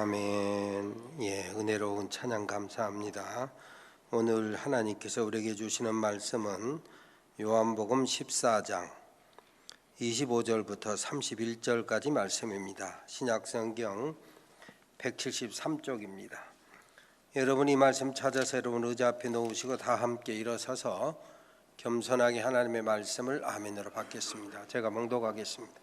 아멘. 은혜로운 찬양 감사합니다. 오늘 하나님께서 우리에게 주시는 말씀은 요한복음 14장 25절부터 31절까지 말씀입니다. 신약성경 173쪽입니다. 여러분이 말씀 찾아서 여러분 의자 앞에 놓으시고 다 함께 일어서서 겸손하게 하나님의 말씀을 아멘으로 받겠습니다. 제가 봉독하겠습니다.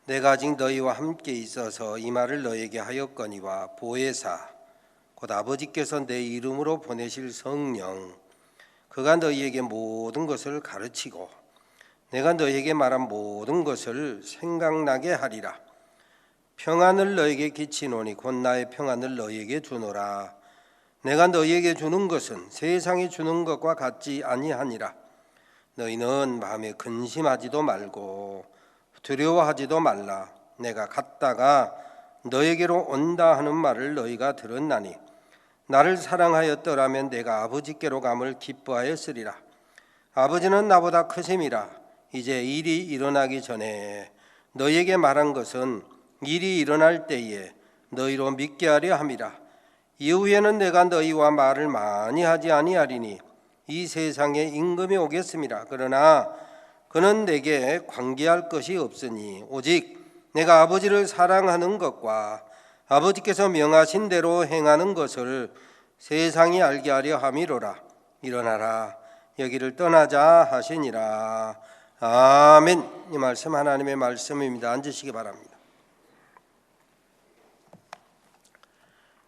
내가 아직 너희와 함께 있어서 이 말을 너희에게 하였거니와 보혜사 곧 아버지께서 내 이름으로 보내실 성령 그가 너희에게 모든 것을 가르치고 내가 너희에게 말한 모든 것을 생각나게 하리라. 평안을 너희에게 끼치노니 곧 나의 평안을 너희에게 주노라. 내가 너희에게 주는 것은 세상이 주는 것과 같지 아니하니라. 너희는 마음에 근심하지도 말고 두려워하지도 말라. 내가 갔다가 너에게로 온다 하는 말을 너희가 들었나니 나를 사랑하였더라면 내가 아버지께로 감을 기뻐하였으리라. 아버지는 나보다 크심이라. 이제 일이 일어나기 전에 너희에게 말한 것은 일이 일어날 때에 너희로 믿게 하려 함이라. 이후에는 내가 너희와 말을 많이 하지 아니하리니 이 세상에 임금이 오겠음이라. 그러나 그는 내게 관계할 것이 없으니 오직 내가 아버지를 사랑하는 것과 아버지께서 명하신 대로 행하는 것을 세상이 알게 하려 함이로라. 일어나라 여기를 떠나자 하시니라. 아멘. 이 말씀 하나님의 말씀입니다. 앉으시기 바랍니다.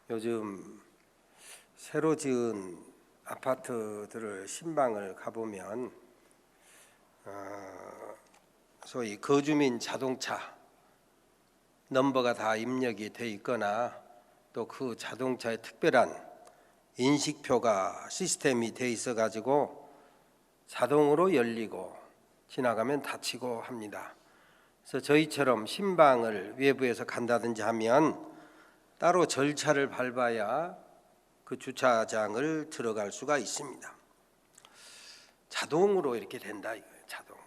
요즘 새로 지은 아파트들을 신방을 가보면 소위 거주민 자동차 넘버가 다 입력이 돼 있거나 또 그 자동차에 특별한 인식표가 시스템이 돼 있어 가지고 자동으로 열리고 지나가면 닫히고 합니다. 그래서 저희처럼 신방을 외부에서 간다든지 하면 따로 절차를 밟아야 그 주차장을 들어갈 수가 있습니다. 자동으로 이렇게 된다 이거예요. 자동으로.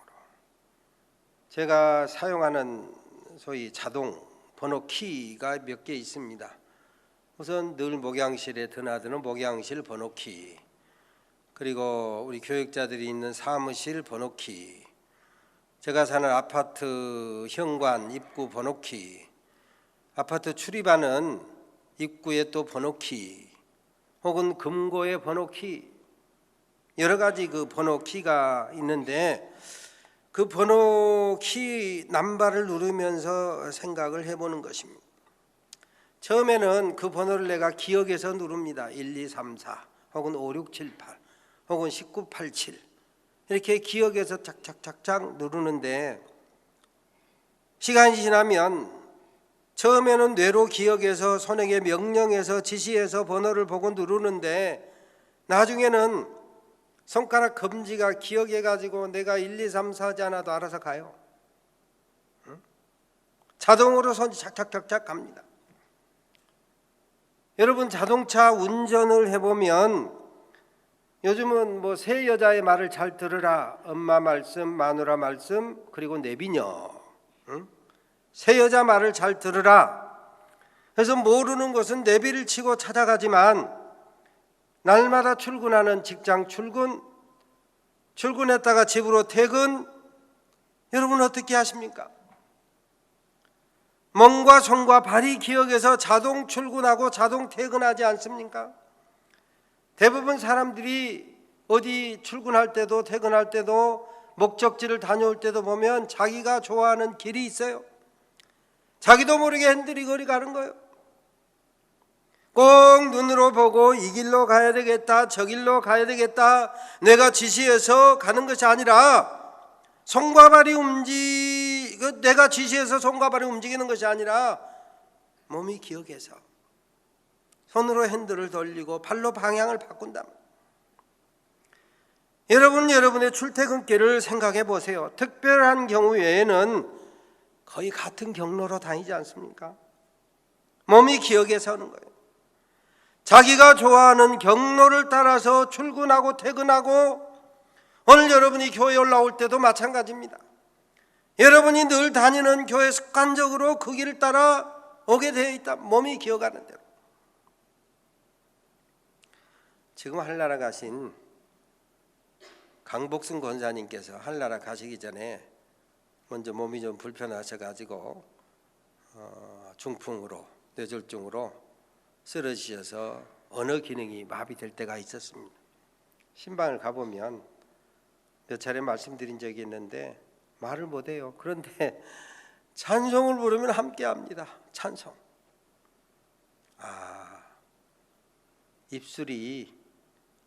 제가 사용하는 소위 자동 번호 키가 몇 개 있습니다. 우선 늘 목양실에 드나드는 목양실 번호 키, 그리고 우리 교육자들이 있는 사무실 번호 키, 제가 사는 아파트 현관 입구 번호 키, 아파트 출입하는 입구에 또 번호 키, 혹은 금고의 번호 키, 여러 가지 그 번호 키가 있는데 그 번호 키 남바를 누르면서 생각을 해보는 것입니다. 처음에는 그 번호를 내가 기억해서 누릅니다. 1, 2, 3, 4 혹은 5, 6, 7, 8 혹은 19, 87 이렇게 기억해서 착착착착 누르는데 시간이 지나면 처음에는 뇌로 기억해서 손에게 명령해서 지시해서 번호를 보고 누르는데 나중에는 손가락 검지가 기억해가지고 내가 1, 2, 3, 4 하지 않아도 알아서 가요. 자동으로 손이 착착착착 갑니다. 여러분 자동차 운전을 해보면 요즘은 뭐 새 여자의 말을 잘 들으라, 엄마 말씀, 마누라 말씀, 그리고 내비녀, 새 여자 말을 잘 들으라. 그래서 모르는 것은 내비를 치고 찾아가지만 날마다 출근하는 직장 출근, 출근했다가 집으로 퇴근, 여러분 어떻게 하십니까? 몸과 손과 발이 기억해서 자동 출근하고 자동 퇴근하지 않습니까? 대부분 사람들이 어디 출근할 때도 퇴근할 때도 목적지를 다녀올 때도 보면 자기가 좋아하는 길이 있어요. 자기도 모르게 핸들이 가는 거예요. 꼭 눈으로 보고 이 길로 가야 되겠다, 저 길로 가야 되겠다 내가 지시해서 가는 것이 아니라 손과 발이 내가 지시해서 손과 발이 움직이는 것이 아니라 몸이 기억해서 손으로 핸들을 돌리고 발로 방향을 바꾼다. 여러분의 출퇴근길을 생각해 보세요. 특별한 경우 외에는 거의 같은 경로로 다니지 않습니까? 몸이 기억해서 하는 거예요. 자기가 좋아하는 경로를 따라서 출근하고 퇴근하고 오늘 여러분이 교회 올라올 때도 마찬가지입니다. 여러분이 늘 다니는 교회 습관적으로 그 길을 따라 오게 되어 있다. 몸이 기어가는 대로. 지금 한나라 가신 강복순 권사님께서 한나라 가시기 전에 먼저 몸이 좀 불편하셔가지고 중풍으로, 뇌졸중으로 쓰러지셔서 언어 기능이 마비될 때가 있었습니다. 신방을 가보면 몇 차례 말씀드린 적이 있는데 말을 못해요. 그런데 찬송을 부르면 함께합니다. 찬송. 입술이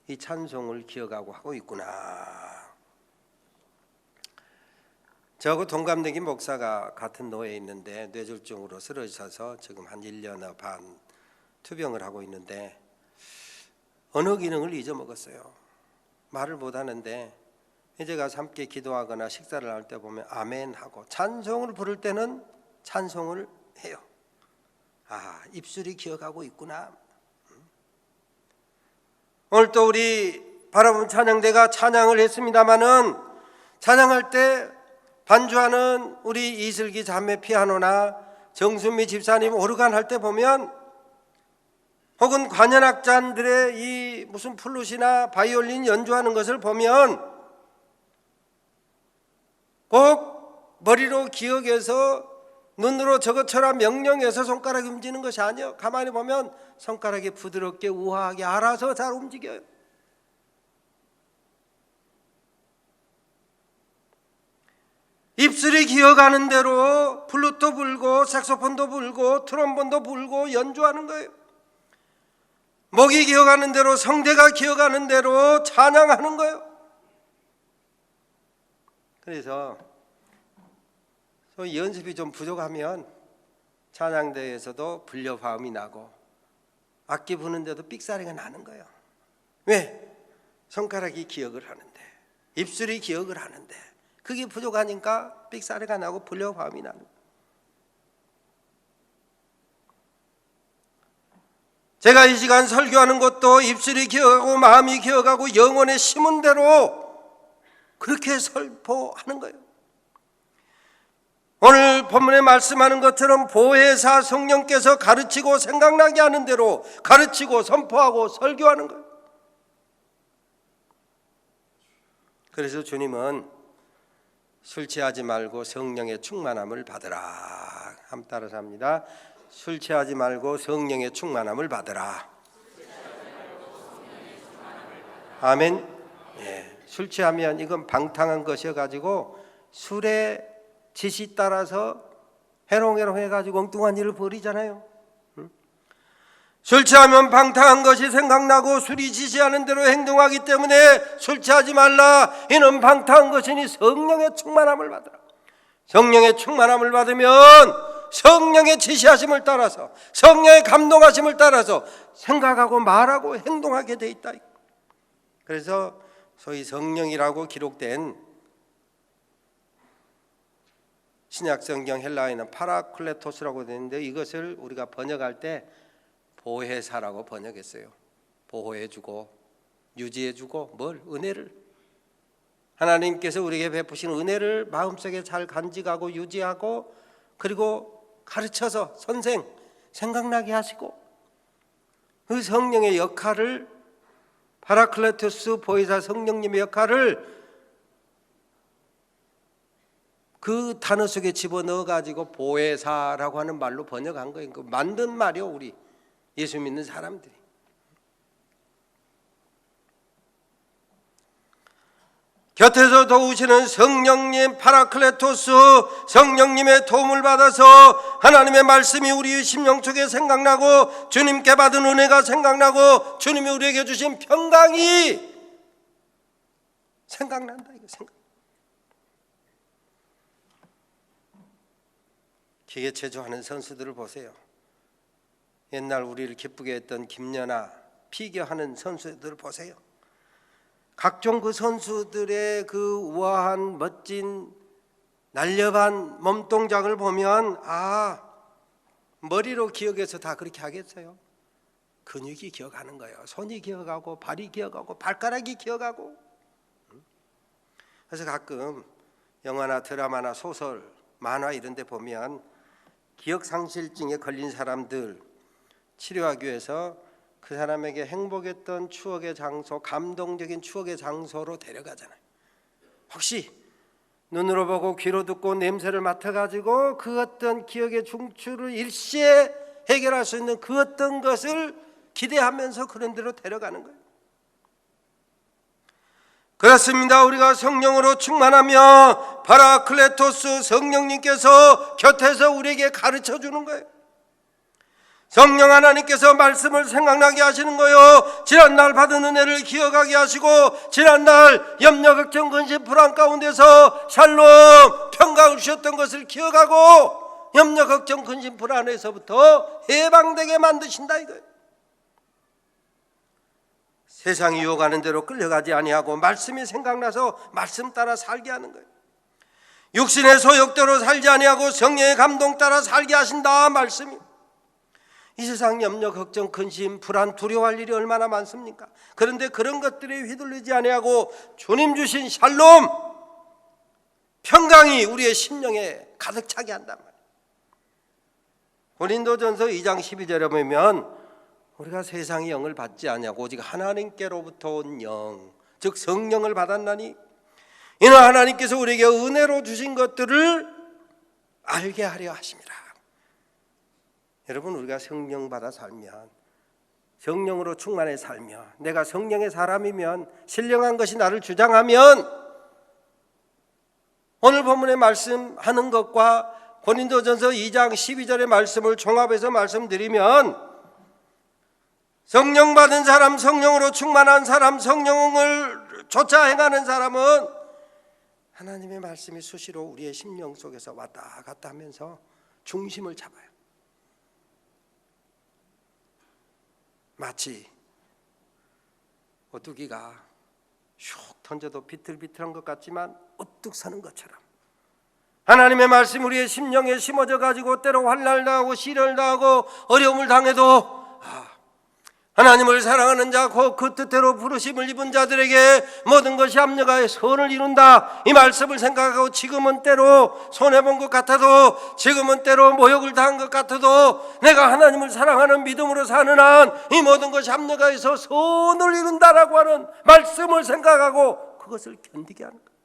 이 찬송을 기억하고 하고 있구나. 저하고 동갑내기 목사가 같은 노예에 있는데 뇌졸중으로 쓰러져서 지금 한 1년 반 투병을 하고 있는데 언어 기능을 잊어먹었어요. 말을 못하는데 이제 가서 함께 기도하거나 식사를 할 때 보면 아멘 하고 찬송을 부를 때는 찬송을 해요. 입술이 기억하고 있구나. 오늘 또 우리 바라본 찬양대가 찬양을 했습니다마는 찬양할 때 반주하는 우리 이슬기 자매 피아노나 정순미 집사님 오르간 할 때 보면 혹은 관현악자들의 이 무슨 플룻이나 바이올린 연주하는 것을 보면 꼭 머리로 기억해서 눈으로 저것처럼 명령해서 손가락이 움직이는 것이 아니에요. 가만히 보면 손가락이 부드럽게 우아하게 알아서 잘 움직여요. 입술이 기어가는 대로 플룻도 불고 색소폰도 불고 트럼본도 불고 연주하는 거예요. 목이 기어가는 대로 성대가 기어가는 대로 찬양하는 거예요. 그래서 연습이 좀 부족하면 찬양대에서도 불려화음이 나고 악기 부는데도 삑사리가 나는 거예요. 왜? 손가락이 기억을 하는데, 입술이 기억을 하는데 그게 부족하니까 삑사리가 나고 불려화음이 나는 거예요. 제가 이 시간 설교하는 것도 입술이 기억하고 마음이 기억하고 영혼에 심은 대로 그렇게 설포하는 거예요. 오늘 본문에 말씀하는 것처럼 보혜사 성령께서 가르치고 생각나게 하는 대로 가르치고 선포하고 설교하는 거예요. 그래서 주님은 술 취하지 말고 성령의 충만함을 받으라. 함 따라서 합니다. 술 취하지 말고 성령의 충만함을 받으라. 아멘. 예, 술 취하면 이건 방탕한 것이어가지고 술의 짓이 따라서 해롱해롱 해가지고 엉뚱한 일을 벌이잖아요. 술 취하면 방탕한 것이 생각나고 술이 지시하는 대로 행동하기 때문에 술 취하지 말라. 이는 방탕한 것이니 성령의 충만함을 받으라. 성령의 충만함을 받으면 성령의 지시하심을 따라서 성령의 감동하심을 따라서 생각하고 말하고 행동하게 돼 있다. 그래서 소위 성령이라고 기록된 신약성경 헬라어에는 파라클레토스라고 되는데 이것을 우리가 번역할 때 보혜사라고 번역했어요. 보호해주고 유지해주고 뭘? 은혜를. 하나님께서 우리에게 베푸신 은혜를 마음속에 잘 간직하고 유지하고 그리고 가르쳐서 선생 생각나게 하시고 그 성령의 역할을 파라클레토스 보혜사 성령님의 역할을 그 단어 속에 집어넣어 가지고 보혜사라고 하는 말로 번역한 거예요. 그 만든 말이요, 우리 예수 믿는 사람들이. 곁에서 도우시는 성령님 파라클레토스 성령님의 도움을 받아서 하나님의 말씀이 우리의 심령 속에 생각나고 주님께 받은 은혜가 생각나고 주님이 우리에게 주신 평강이 생각난다. 이거 생각. 기계체조하는 선수들을 보세요. 옛날 우리를 기쁘게 했던 김연아, 피겨하는 선수들을 보세요. 각종 그 선수들의 그 우아한 멋진 날렵한 몸동작을 보면 머리로 기억해서 다 그렇게 하겠어요? 근육이 기억하는 거예요. 손이 기억하고 발이 기억하고 발가락이 기억하고. 그래서 가끔 영화나 드라마나 소설, 만화 이런 데 보면 기억상실증에 걸린 사람들 치료하기 위해서 그 사람에게 행복했던 추억의 장소, 감동적인 추억의 장소로 데려가잖아요. 혹시 눈으로 보고 귀로 듣고 냄새를 맡아가지고 그 어떤 기억의 중추를 일시에 해결할 수 있는 그 어떤 것을 기대하면서 그런 데로 데려가는 거예요. 그렇습니다. 우리가 성령으로 충만하며 파라클레토스 성령님께서 곁에서 우리에게 가르쳐 주는 거예요. 성령 하나님께서 말씀을 생각나게 하시는 거예요. 지난날 받은 은혜를 기억하게 하시고 지난날 염려 걱정 근심 불안 가운데서 샬롬 평강을 주셨던 것을 기억하고 염려 걱정 근심 불안에서부터 해방되게 만드신다 이거예요. 세상이 유혹하는 대로 끌려가지 아니하고 말씀이 생각나서 말씀 따라 살게 하는 거예요. 육신의 소욕대로 살지 아니하고 성령의 감동 따라 살게 하신다 말씀이. 이 세상 염려, 걱정, 근심, 불안, 두려워할 일이 얼마나 많습니까? 그런데 그런 것들에 휘둘리지 아니하고 주님 주신 샬롬, 평강이 우리의 심령에 가득 차게 한단 말이에요. 고린도전서 2장 12절에 보면 우리가 세상의 영을 받지 아니하고 오직 하나님께로부터 온 영, 즉 성령을 받았나니 이는 하나님께서 우리에게 은혜로 주신 것들을 알게 하려 하심이라. 여러분, 우리가 성령 받아 살면, 성령으로 충만해 살면, 내가 성령의 사람이면, 신령한 것이 나를 주장하면 오늘 본문에 말씀하는 것과 고린도전서 2장 12절의 말씀을 종합해서 말씀드리면 성령 받은 사람, 성령으로 충만한 사람, 성령을 쫓아 행하는 사람은 하나님의 말씀이 수시로 우리의 심령 속에서 왔다 갔다 하면서 중심을 잡아요. 마치 오뚜기가 슉 던져도 비틀비틀한 것 같지만 우뚝 서는 것처럼 하나님의 말씀 우리의 심령에 심어져 가지고 때로 환난을 당하고 시련을 당하고 어려움을 당해도 하나님을 사랑하는 자, 그 뜻대로 부르심을 입은 자들에게 모든 것이 합력하여 선을 이룬다. 이 말씀을 생각하고 지금은 때로 손해본 것 같아도, 지금은 때로 모욕을 당한 것 같아도 내가 하나님을 사랑하는 믿음으로 사는 한 이 모든 것이 합력하여서 선을 이룬다라고 하는 말씀을 생각하고 그것을 견디게 하는 거예요.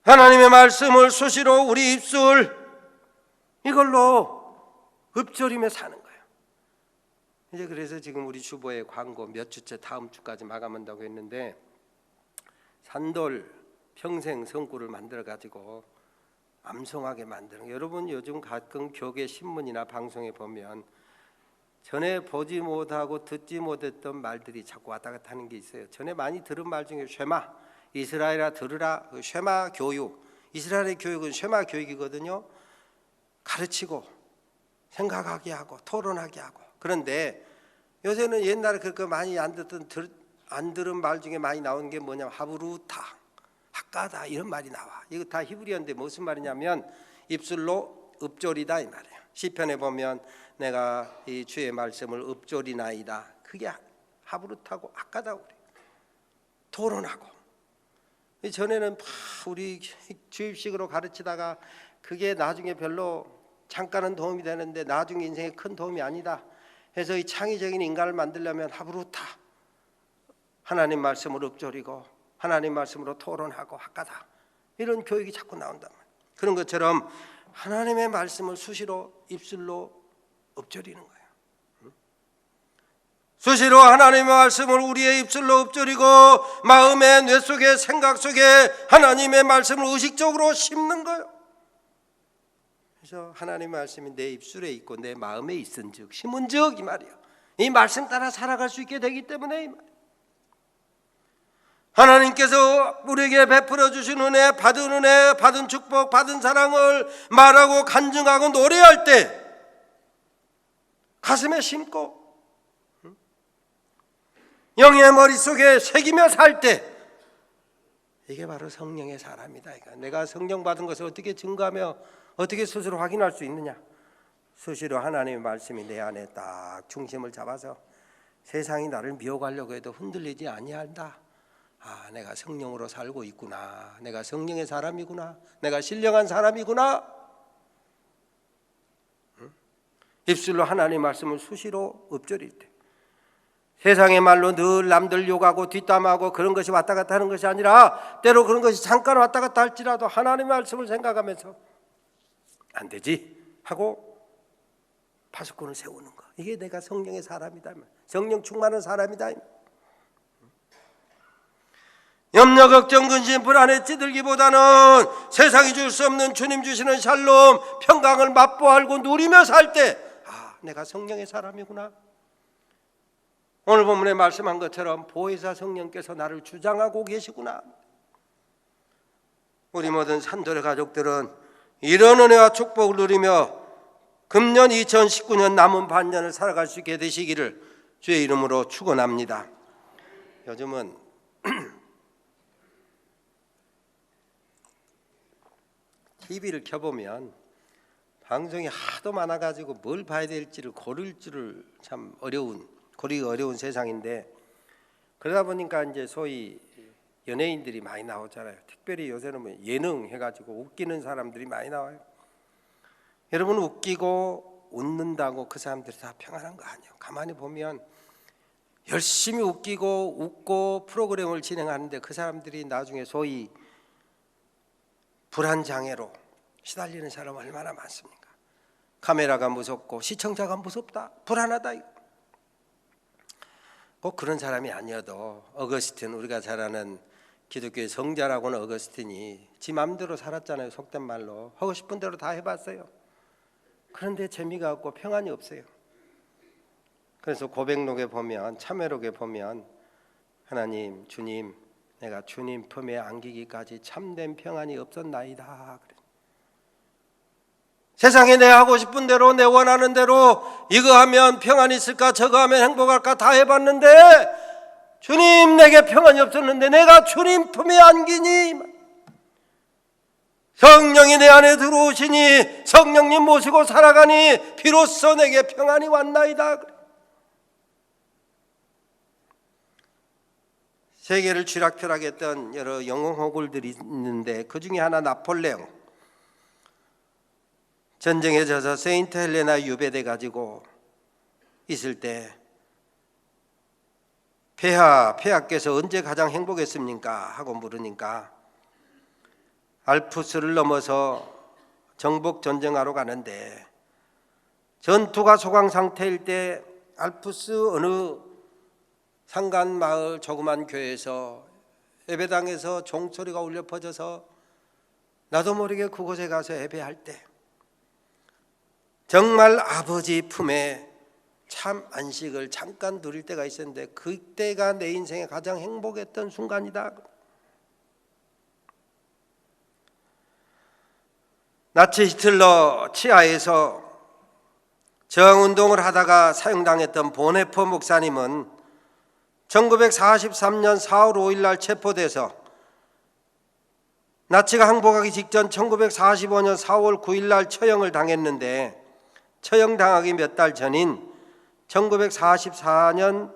하나님의 말씀을 수시로 우리 입술 이걸로 읊조리며 사는 거예요. 이제 그래서 지금 우리 주보의 광고 몇 주째 다음 주까지 마감한다고 했는데 산돌 평생 성구를 만들어 가지고 암송하게 만드는 거예요. 여러분 요즘 가끔 교계 신문이나 방송에 보면 전에 보지 못하고 듣지 못했던 말들이 자꾸 왔다 갔다 하는 게 있어요. 전에 많이 들은 말 중에 쉐마, 이스라엘아 들으라, 쉐마 교육. 이스라엘의 교육은 쉐마 교육이거든요. 가르치고 생각하게 하고 토론하게 하고. 그런데 요새는 옛날에 그렇게 많이 안 들은 말 중에 많이 나오는 게 뭐냐면 하브루타, 학가다 이런 말이 나와. 이거 다 히브리어인데 무슨 말이냐면 입술로 읊조리다 이 말이에요. 시편에 보면 내가 이 주의 말씀을 읊조리나이다. 그게 하브루타고 학가다고 그래요. 토론하고. 전에는 우리 주입식으로 가르치다가 그게 나중에 별로 잠깐은 도움이 되는데 나중에 인생에 큰 도움이 아니다 해서 이 창의적인 인간을 만들려면 하브루타, 하나님 말씀을 읊조리고 하나님 말씀으로 토론하고 학가다 이런 교육이 자꾸 나온단 말이에요. 그런 것처럼 하나님의 말씀을 수시로 입술로 읊조리는 거예요. 수시로 하나님의 말씀을 우리의 입술로 읊조리고 마음의 뇌 속에 생각 속에 하나님의 말씀을 의식적으로 심는 거예요. 그래서 하나님의 말씀이 내 입술에 있고 내 마음에 있은즉 심은즉 이 말이에요. 이 말씀 따라 살아갈 수 있게 되기 때문에 이 말이에요. 하나님께서 우리에게 베풀어 주신 은혜, 받은 축복, 받은 사랑을 말하고 간증하고 노래할 때 가슴에 심고 영의 머릿속에 새기며 살 때 이게 바로 성령의 사람이다. 내가 성령 받은 것을 어떻게 증거하며 어떻게 스스로 확인할 수 있느냐? 수시로 하나님의 말씀이 내 안에 딱 중심을 잡아서 세상이 나를 미혹하려고 해도 흔들리지 아니한다. 아, 내가 성령으로 살고 있구나, 내가 성령의 사람이구나, 내가 신령한 사람이구나. 입술로 하나님 말씀을 수시로 읊조릴 때, 세상의 말로 늘 남들 욕하고 뒷담하고 그런 것이 왔다 갔다 하는 것이 아니라, 때로 그런 것이 잠깐 왔다 갔다 할지라도 하나님의 말씀을 생각하면서 안 되지 하고 파수꾼을 세우는 거, 이게 내가 성령의 사람이다, 성령 충만한 사람이다. 염려, 걱정, 근심, 불안에 찌들기보다는 세상이 줄 수 없는 주님 주시는 샬롬, 평강을 맛보아 알고 누리며 살 때, 아, 내가 성령의 사람이구나. 오늘 본문에 말씀한 것처럼 보혜사 성령께서 나를 주장하고 계시구나. 우리 모든 산돌의 가족들은 이런 은혜와 축복을 누리며 금년 2019년 남은 반년을 살아갈 수 있게 되시기를 주의 이름으로 축원합니다. 요즘은 TV를 켜보면 방송이 하도 많아가지고 뭘 봐야 될지를 고를 줄을 참 고르기 어려운 세상인데, 그러다 보니까 이제 소위 연예인들이 많이 나오잖아요. 특별히 요새는 뭐 예능 해가지고 웃기는 사람들이 많이 나와요. 여러분, 웃기고 웃는다고 그 사람들이 다 평안한 거 아니에요. 가만히 보면 열심히 웃고 프로그램을 진행하는데 그 사람들이 나중에 소위 불안장애로 시달리는 사람 얼마나 많습니까? 카메라가 무섭고 시청자가 무섭다, 불안하다. 꼭 그런 사람이 아니어도 어거스틴, 우리가 잘 아는 기독교의 성자라고는 어거스틴이 지 마음대로 살았잖아요. 속된 말로 하고 싶은 대로 다 해봤어요. 그런데 재미가 없고 평안이 없어요. 그래서 고백록에 보면, 참회록에 보면 하나님, 주님, 내가 주님 품에 안기기까지 참된 평안이 없었나이다. 그래. 세상에 내 하고 싶은 대로, 내 원하는 대로 이거 하면 평안이 있을까, 저거 하면 행복할까 다 해봤는데 주님, 내게 평안이 없었는데 내가 주님 품에 안기니, 성령이 내 안에 들어오시니 성령님 모시고 살아가니 비로소 내게 평안이 왔나이다. 세계를 쥐락펴락했던 여러 영웅호굴들이 있는데 그 중에 하나 나폴레옹, 전쟁에 져서 세인트 헬레나 유배돼 가지고 있을 때 폐하께서 언제 가장 행복했습니까? 하고 물으니까 알프스를 넘어서 정복 전쟁하러 가는데 전투가 소강 상태일 때 알프스 어느 산간 마을 조그만 교회에서 예배당에서 종소리가 울려 퍼져서 나도 모르게 그곳에 가서 예배할 때 정말 아버지 품에 참 안식을 잠깐 누릴 때가 있었는데 그때가 내 인생에 가장 행복했던 순간이다. 나치 히틀러 치하에서 저항운동을 하다가 사형당했던 보네퍼 목사님은 1943년 4월 5일 날 체포돼서 나치가 항복하기 직전 1945년 4월 9일 날 처형을 당했는데, 처형당하기 몇 달 전인 1944년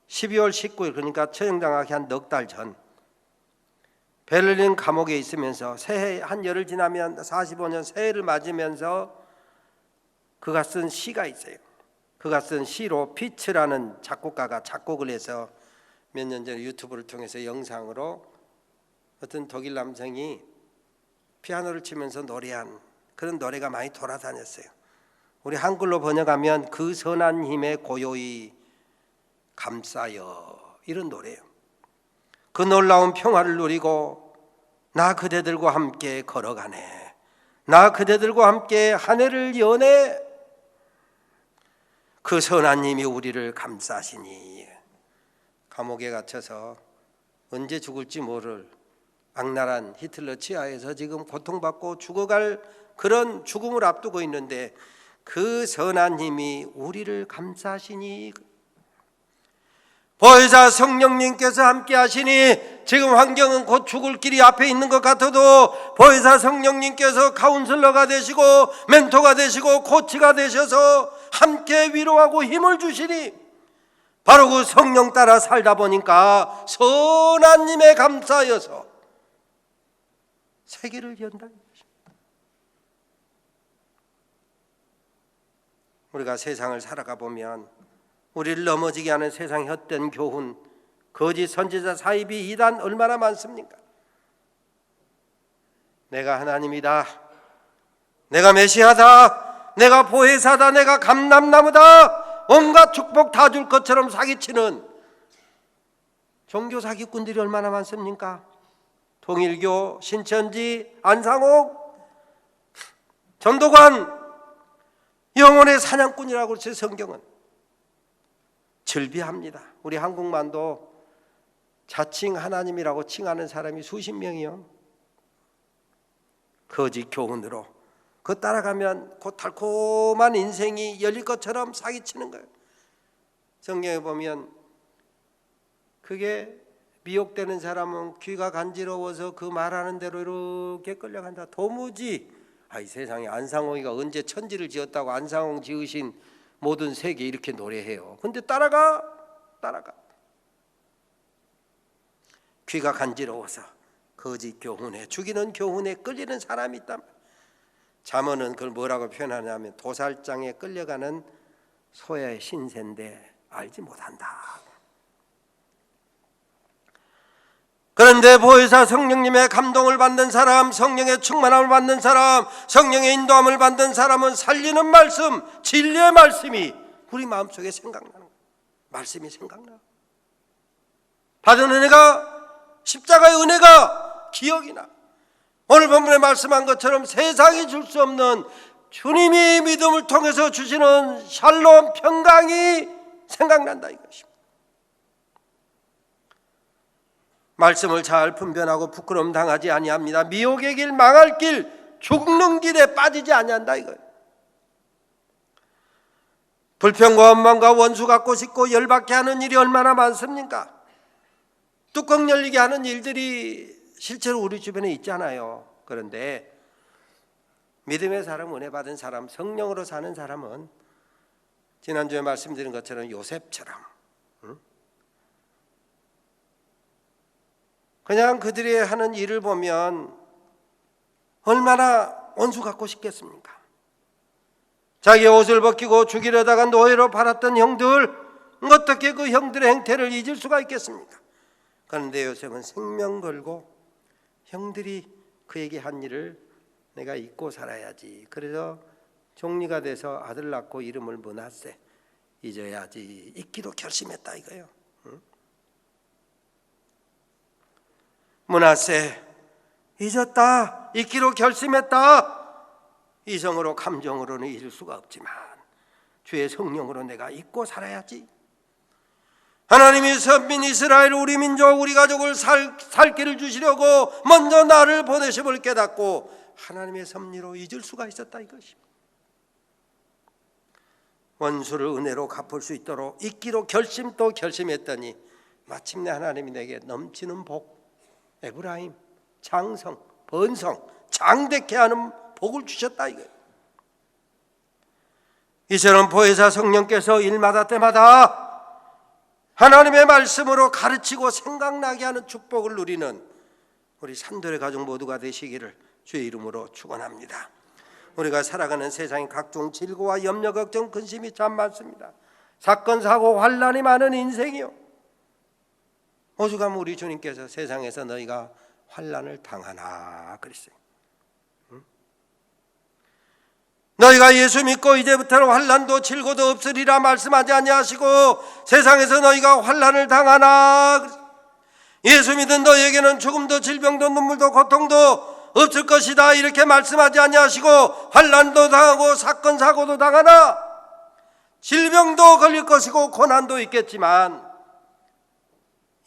12월 19일, 그러니까 처형당하기 한 넉 달 전, 베를린 감옥에 있으면서 새해 한 열흘 지나면 45년 새해를 맞으면서 그가 쓴 시가 있어요. 그가 쓴 시로 피츠라는 작곡가가 작곡을 해서 몇 년 전에 유튜브를 통해서 영상으로 어떤 독일 남성이 피아노를 치면서 노래한 그런 노래가 많이 돌아다녔어요. 우리 한글로 번역하면 그 선한 힘에 고요히 감싸여, 이런 노래예요. 그 놀라운 평화를 누리고 나 그대들과 함께 걸어가네, 나 그대들과 함께 한 해를 여네, 그 선한 힘이 우리를 감싸시니. 감옥에 갇혀서 언제 죽을지 모를 악랄한 히틀러 치하에서 지금 고통받고 죽어갈 그런 죽음을 앞두고 있는데 그 선한 힘이 우리를 감싸시니. 보혜사 성령님께서 함께 하시니 지금 환경은 곧 죽을 길이 앞에 있는 것 같아도 보혜사 성령님께서 카운슬러가 되시고 멘토가 되시고 코치가 되셔서 함께 위로하고 힘을 주시니 바로 그 성령 따라 살다 보니까 선한 님에 감사하여서 세계를 연다는 것입니다. 우리가 세상을 살아가 보면 우리를 넘어지게 하는 세상 헛된 교훈, 거짓 선지자, 사이비, 이단 얼마나 많습니까? 내가 하나님이다, 내가 메시아다, 내가 보혜사다, 내가 감람나무다, 온갖 축복 다 줄 것처럼 사기치는 종교 사기꾼들이 얼마나 많습니까? 통일교, 신천지, 안상옥, 전도관, 영혼의 사냥꾼이라고 그러죠. 성경은 즐비합니다. 우리 한국만도 자칭 하나님이라고 칭하는 사람이 수십 명이요. 거짓 교훈으로 그 따라가면 곧 달콤한 인생이 열릴 것처럼 사기치는 거예요. 성경에 보면 그게 미혹되는 사람은 귀가 간지러워서 그 말하는 대로 이렇게 끌려간다. 도무지 이 세상에 안상홍이가 언제 천지를 지었다고 안상홍 지으신 모든 세계 이렇게 노래해요. 근데 따라가 귀가 간지러워서 거짓 교훈에, 죽이는 교훈에 끌리는 사람이 있단 말이에요. 잠언은 그걸 뭐라고 표현하냐면 도살장에 끌려가는 소의 신세인데 알지 못한다. 그런데 보혜사 성령님의 감동을 받는 사람, 성령의 충만함을 받는 사람, 성령의 인도함을 받는 사람은 살리는 말씀, 진리의 말씀이 우리 마음속에 생각나는 거예요. 말씀이 생각나. 받은 은혜가, 십자가의 은혜가 기억이 나. 오늘 본문에 말씀한 것처럼 세상이 줄 수 없는 주님이 믿음을 통해서 주시는 샬롬 평강이 생각난다 이것입니다. 말씀을 잘 분별하고 부끄러움 당하지 아니합니다. 미혹의 길, 망할 길, 죽는 길에 빠지지 아니한다 이거예요. 불평과 원망과 원수 갖고 싶고 열받게 하는 일이 얼마나 많습니까? 뚜껑 열리게 하는 일들이 실제로 우리 주변에 있잖아요. 그런데 믿음의 사람, 은혜 받은 사람, 성령으로 사는 사람은 지난주에 말씀드린 것처럼 요셉처럼 그냥 그들이 하는 일을 보면 얼마나 원수 갖고 싶겠습니까? 자기 옷을 벗기고 죽이려다가 노예로 팔았던 형들, 어떻게 그 형들의 행태를 잊을 수가 있겠습니까? 그런데 요셉은 생명 걸고 형들이 그에게 한 일을 내가 잊고 살아야지. 그래서 종리가 돼서 아들 낳고 이름을 므낫세, 잊어야지, 잊기로 결심했다 이거예요. 므낫세, 잊었다, 잊기로 결심했다. 이성으로 감정으로는 잊을 수가 없지만 주의 성령으로 내가 잊고 살아야지. 하나님이 선민 이스라엘, 우리 민족, 우리 가족을 살 길을 주시려고 먼저 나를 보내심을 깨닫고 하나님의 섭리로 잊을 수가 있었다 이것입니다. 원수를 은혜로 갚을 수 있도록 잊기로 또 결심했더니 마침내 하나님이 내게 넘치는 복, 에브라임, 장성, 번성, 장대케 하는 복을 주셨다 이거예요. 이처럼 보혜사 성령께서 일마다 때마다 하나님의 말씀으로 가르치고 생각나게 하는 축복을 누리는 우리 산돌의 가족 모두가 되시기를 주의 이름으로 축원합니다. 우리가 살아가는 세상의 각종 질고와 염려, 걱정, 근심이 참 많습니다. 사건, 사고, 환난이 많은 인생이요. 오죽하면 우리 주님께서 세상에서 너희가 환난을 당하나 그랬어요. 너희가 예수 믿고 이제부터는 환난도 질고도 없으리라 말씀하지 아니하시고 세상에서 너희가 환난을 당하나, 예수 믿은 너희에게는 죽음도 질병도 눈물도 고통도 없을 것이다 이렇게 말씀하지 아니하시고 환난도 당하고 사건 사고도 당하나, 질병도 걸릴 것이고 고난도 있겠지만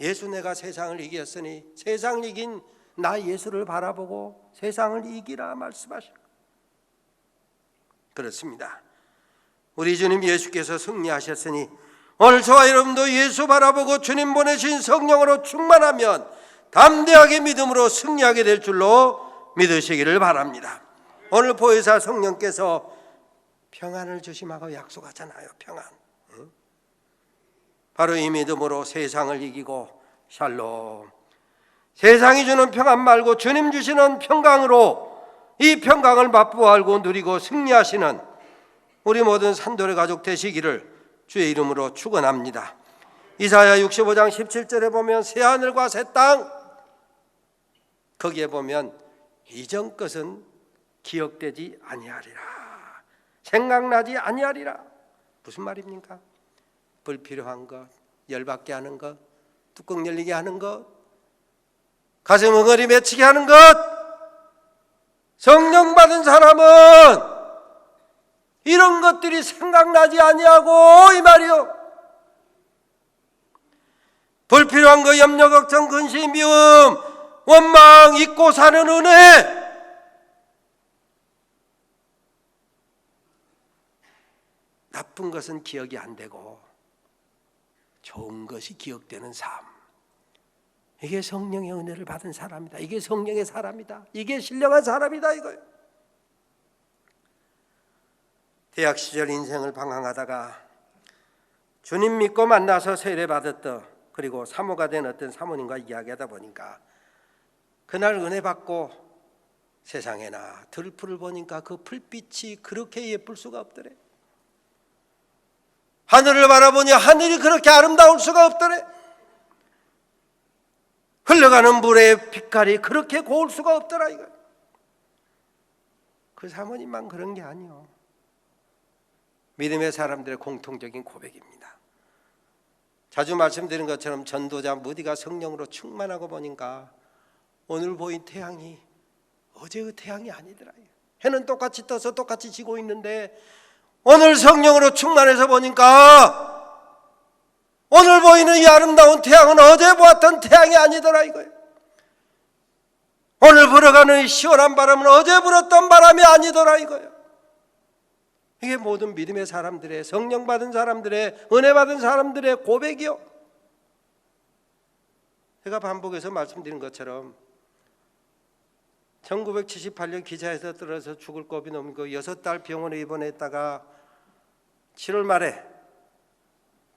예수 내가 세상을 이겼으니 세상을 이긴 나 예수를 바라보고 세상을 이기라 말씀하시고, 그렇습니다. 우리 주님 예수께서 승리하셨으니 오늘 저와 여러분도 예수 바라보고 주님 보내신 성령으로 충만하면 담대하게 믿음으로 승리하게 될 줄로 믿으시기를 바랍니다. 오늘 보혜사 성령께서 평안을 주심하고 약속하잖아요. 평안. 바로 이 믿음으로 세상을 이기고 샬롬, 세상이 주는 평안 말고 주님 주시는 평강으로 이 평강을 맛보아 알고 누리고 승리하시는 우리 모든 산돌의 가족 되시기를 주의 이름으로 축원합니다. 이사야 65장 17절에 보면 새하늘과 새 땅, 거기에 보면 이전 것은 기억되지 아니하리라, 생각나지 아니하리라. 무슨 말입니까? 불필요한 것, 열받게 하는 것, 뚜껑 열리게 하는 것, 가슴 엉어리 맺히게 하는 것, 성령 받은 사람은 이런 것들이 생각나지 아니하고 이 말이요, 불필요한 거, 염려, 걱정, 근심, 미움, 원망 잊고 사는 은혜, 나쁜 것은 기억이 안 되고 좋은 것이 기억되는 삶, 이게 성령의 은혜를 받은 사람이다. 이게 성령의 사람이다. 이게 신령한 사람이다 이거예요. 대학 시절 인생을 방황하다가 주님 믿고 만나서 세례받았던, 그리고 사모가 된 어떤 사모님과 이야기하다 보니까 그날 은혜 받고 세상에나 들풀을 보니까 그 불빛이 그렇게 예쁠 수가 없더래. 하늘을 바라보니 하늘이 그렇게 아름다울 수가 없더래. 흘러가는 물의 빛깔이 그렇게 고울 수가 없더라 이거. 그 사모님만 그런 게 아니요, 믿음의 사람들의 공통적인 고백입니다. 자주 말씀드린 것처럼 전도자 무디가 성령으로 충만하고 보니까 오늘 보인 태양이 어제의 태양이 아니더라. 해는 똑같이 떠서 똑같이 지고 있는데 오늘 성령으로 충만해서 보니까 오늘 보이는 이 아름다운 태양은 어제 보았던 태양이 아니더라 이거예요. 오늘 불어가는 이 시원한 바람은 어제 불었던 바람이 아니더라 이거예요. 이게 모든 믿음의 사람들의, 성령 받은 사람들의, 은혜 받은 사람들의 고백이요. 제가 반복해서 말씀드린 것처럼 1978년 기차에서 떨어져 죽을 겁이 넘고 6달 병원에 입원했다가 7월 말에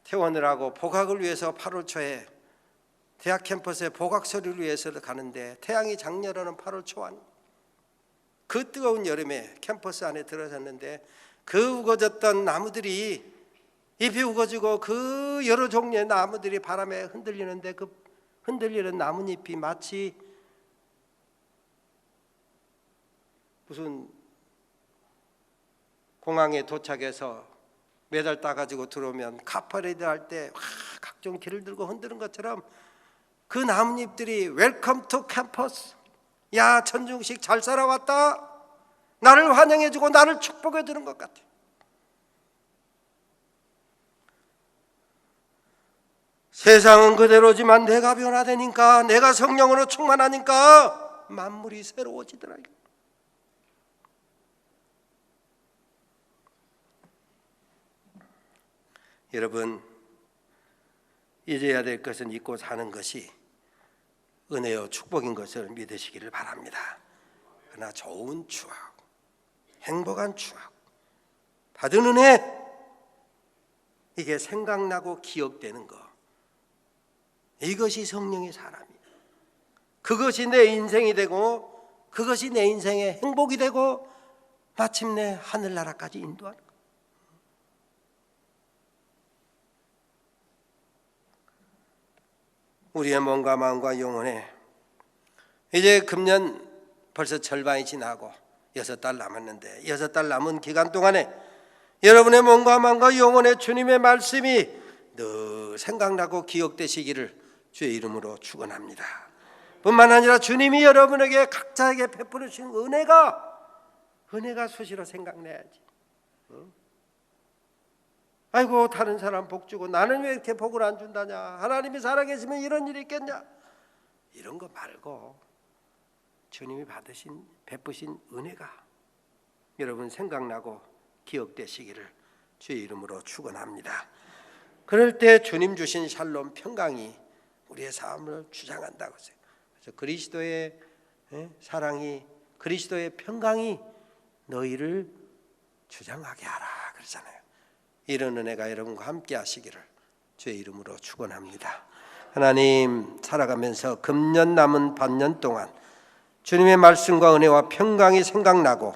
퇴원을 하고 복학을 위해서 8월 초에 대학 캠퍼스에 복학 서류를 위해서 가는데 태양이 장렬하는 8월 초안, 그 뜨거운 여름에 캠퍼스 안에 들어섰는데 그 우거졌던 나무들이, 잎이 우거지고 그 여러 종류의 나무들이 바람에 흔들리는데 그 흔들리는 나뭇잎이 마치 무슨 공항에 도착해서 메달 따가지고 들어오면 카퍼레이드 할 때 각종 길을 들고 흔드는 것처럼 그 나뭇잎들이 웰컴 투 캠퍼스, 야 천중식 잘 살아왔다, 나를 환영해주고 나를 축복해주는 것 같아요. 세상은 그대로지만 내가 변화되니까, 내가 성령으로 충만하니까 만물이 새로워지더라고요. 여러분, 잊어야 될 것은 잊고 사는 것이 은혜요 축복인 것을 믿으시기를 바랍니다. 그러나 좋은 추억, 행복한 추억, 받은 은혜, 이게 생각나고 기억되는 것, 이것이 성령의 사람이에요. 그것이 내 인생이 되고 그것이 내 인생의 행복이 되고 마침내 하늘나라까지 인도하는 것. 우리의 몸과 마음과 영혼에 이제 금년 벌써 절반이 지나고 6달 남았는데 6달 남은 기간 동안에 여러분의 몸과 마음과 영혼에 주님의 말씀이 늘 생각나고 기억되시기를 주의 이름으로 축원합니다. 뿐만 아니라 주님이 여러분에게 각자에게 베풀어 주신 은혜가 수시로 생각나야지. 아이고 다른 사람 복 주고 나는 왜 이렇게 복을 안 준다냐, 하나님이 살아계시면 이런 일이 있겠냐, 이런 거 말고 주님이 베푸신 은혜가 여러분 생각나고 기억되시기를 주의 이름으로 축원합니다. 그럴 때 주님 주신 샬롬 평강이 우리의 삶을 주장한다고 해요. 그래서 그리스도의 사랑이, 그리스도의 평강이 너희를 주장하게 하라 그러잖아요. 이런 은혜가 여러분과 함께 하시기를 주의 이름으로 축원합니다. 하나님, 살아가면서 금년 남은 반년 동안 주님의 말씀과 은혜와 평강이 생각나고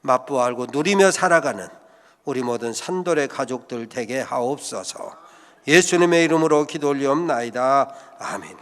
맛보아 알고 누리며 살아가는 우리 모든 산돌의 가족들 되게 하옵소서. 예수님의 이름으로 기도 올리옵나이다. 아멘.